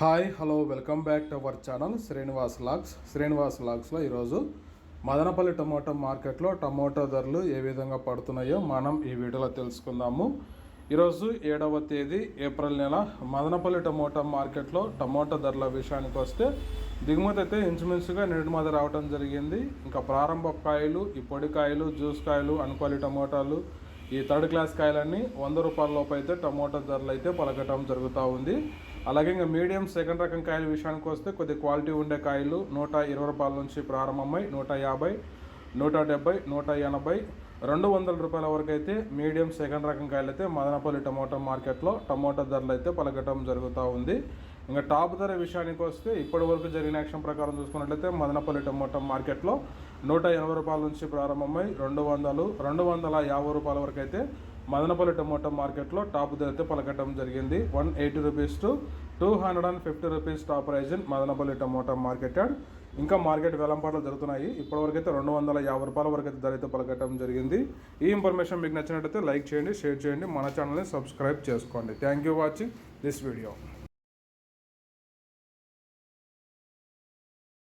Hi hello welcome back to our channel Srinivas లాగ్స్లో ఈరోజు Madanapalle tomato మార్కెట్లో టమోటా ధరలు ఏ విధంగా పడుతున్నాయో మనం ఈ వీడియోలో తెలుసుకుందాము. ఈరోజు 7వ తేదీ ఏప్రిల్ నెల మదనపల్లి టమోటా మార్కెట్లో టమోటా ధరల విషయానికి వస్తే దిగుమతి అయితే ఇంచుమించుగా నిరుమతి రావడం జరిగింది. ఇంకా ప్రారంభ కాయలు, ఈ పొడి కాయలు, జ్యూస్ కాయలు, అనుకోలి టమోటాలు, ఈ థర్డ్ క్లాస్ కాయలన్నీ 100 రూపాయల లోపు అయితే టమోటా ధరలు అయితే పలకటం జరుగుతూ ఉంది. అలాగే ఇంకా మీడియం సెకండ్ రకం కాయల విషయానికి వస్తే కొద్ది క్వాలిటీ ఉండే కాయలు 120 రూపాయల నుంచి ప్రారంభమై 150, 170, 180, 200 రూపాయల వరకు అయితే మీడియం సెకండ్ రకం కాయలు అయితే మదనపల్లి టమోటా మార్కెట్లో టమోటా ధరలు అయితే పలకటం జరుగుతూ ఉంది. ఇంకా టాప్ ధర విషయానికి వస్తే ఇప్పటి వరకు జరిగిన యాక్షన్ ప్రకారం చూసుకున్నట్లయితే మదనపల్లి టమోటా మార్కెట్లో 180 రూపాయల నుంచి ప్రారంభమై 200, 250 రూపాయల వరకు అయితే మదనపల్లి టమోటా మార్కెట్లో టాప్ ధర అయితే పలకటం జరిగింది. 180 rupees to 250 rupees top prize in Madanapalle tomato market. ఇంకా మార్కెట్ వేలంపాట్లు జరుగుతున్నాయి. ఇప్పటివరకు అయితే 250 రూపాయల వరకు అయితే ధర అయితే పలకటం జరిగింది. ఈ ఇన్ఫర్మేషన్ మీకు నచ్చినట్లయితే లైక్ చేయండి, షేర్ చేయండి, మన ఛానల్ని సబ్స్క్రైబ్ చేసుకోండి. Thank you watching this video.